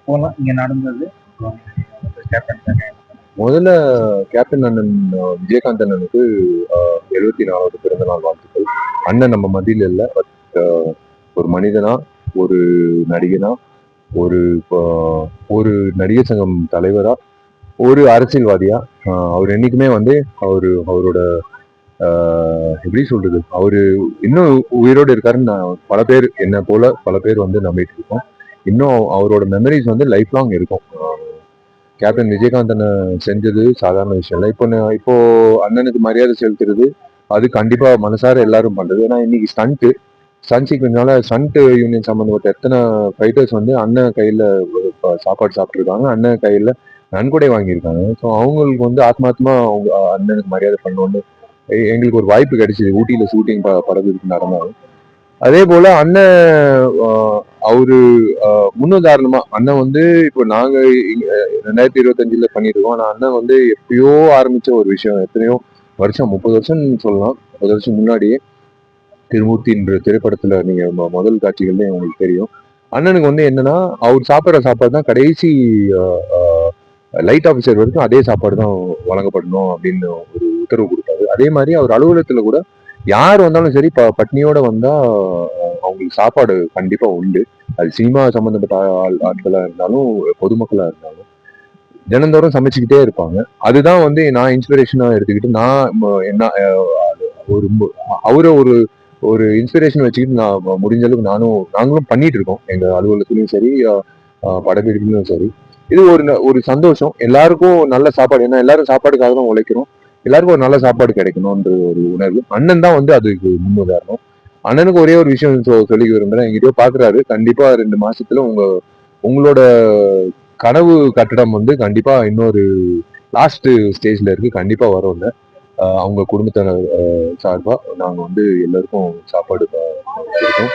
அப்போலாம் இங்க நடந்தது கேப்டன் முதல்ல கேப்டன் அண்ணன் விஜயகாந்த் அண்ணனுக்கு 74வது பிறந்த நாள் வாழ்த்துக்கள். அண்ணன் நம்ம மத்தியில் இல்லை, பட் ஒரு மனிதனா, ஒரு நடிகனா, ஒரு ஒரு நடிகர் சங்கம் தலைவரா, ஒரு அரசியல்வாதியா, அவர் என்னைக்குமே வந்து அவரோட எப்படி சொல்றது, அவரு இன்னும் உயிரோடு இருக்காருன்னு பல பேர் என்ன போல பல பேர் வந்து நம்பிட்டு இருக்கோம். இன்னும் அவரோட மெமரிஸ் வந்து லைஃப் லாங் இருக்கும். கேப்டன் விஜயகாந்த் அண்ணன் செஞ்சது சாதாரண விஷயம் இல்லை. இப்போ அண்ணனுக்கு மரியாதை செலுத்துறது அது கண்டிப்பா மனசார எல்லாரும் பண்றது. ஏன்னா இன்னைக்கு ஸ்டண்ட் சீக்வன்ஸ்னால ஸ்டண்ட் யூனியன் சம்பந்தப்பட்ட எத்தனை ஃபைட்டர்ஸ் வந்து அண்ணன் கையில சாப்பாடு சாப்பிட்டுருக்காங்க, அண்ணன் கையில நன்கொடை வாங்கியிருக்காங்க. ஸோ அவங்களுக்கு வந்து ஆத்மாத்மா அவங்க அண்ணனுக்கு மரியாதை பண்ணணும்னு எங்களுக்கு ஒரு வாய்ப்பு கிடைச்சிது. ஊட்டியில ஷூட்டிங் படத்துக்கு நடந்தாலும் அதே போல அண்ணன் அவரு முன்னுதாரணமா அண்ணன் வந்து இப்போ நாங்க 2025 பண்ணிட்டு இருக்கோம். ஆனா அண்ணன் வந்து எப்பயோ ஆரம்பிச்ச ஒரு விஷயம், எத்தனையோ வருஷம் 30 வருஷம் சொல்லலாம். 30 வருஷம் முன்னாடியே திருமூர்த்தின்ற திரைப்படத்துல நீங்க முதல் காட்சிகள்ல உங்களுக்கு தெரியும். அண்ணனுக்கு வந்து என்னன்னா அவர் சாப்பிட்ற சாப்பாடு தான் கடைசி லைட் ஆஃபீஸர் வரைக்கும் அதே சாப்பாடு தான் வழங்கப்படணும் அப்படின்னு ஒரு உத்தரவு கொடுத்தாரு. அதே மாதிரி அவர் அலுவலகத்துல கூட யார் வந்தாலும் சரி பட்னியோட வந்தா அவங்களுக்கு சாப்பாடு கண்டிப்பா உண்டு. அது சினிமா சம்பந்தப்பட்ட ஆட்களா இருந்தாலும் பொதுமக்களா இருந்தாலும் தினந்தோறும் சமைச்சுக்கிட்டே இருப்பாங்க. அதுதான் வந்து நான் இன்ஸ்பிரேஷனா எடுத்துக்கிட்டு நான் என்ன ஒரு அவரை ஒரு ஒரு இன்ஸ்பிரேஷன் வச்சுக்கிட்டு நான் முடிஞ்ச அளவுக்கு நாங்களும் பண்ணிட்டு இருக்கோம் எங்க அலுவலகத்திலயும் சரி, படப்பிடிப்புலையும் சரி. இது ஒரு சந்தோஷம். எல்லாருக்கும் நல்ல சாப்பாடு, ஏன்னா எல்லாரும் சாப்பாடுக்காக தான் உழைக்கிறோம். எல்லாருக்கும் ஒரு நல்ல சாப்பாடு கிடைக்கணும்ன்ற ஒரு உணர்வு. அண்ணன் தான் வந்து அதுக்கு முன்னுதாரணம். அண்ணனுக்கு ஒரே ஒரு விஷயம் சொல்லிக்க விரும்புறேன். எங்கிட்டயோ பாக்குறாரு, கண்டிப்பா 2 மாசத்துல உங்களோட கனவு கட்டடம் வந்து கண்டிப்பா இன்னொரு லாஸ்ட் ஸ்டேஜ்ல இருக்கு, கண்டிப்பா வரும்ல. அவங்க குடும்பத்தினர் சார்பா நாங்க வந்து எல்லாருக்கும் சாப்பாடு கொடுத்தோம்.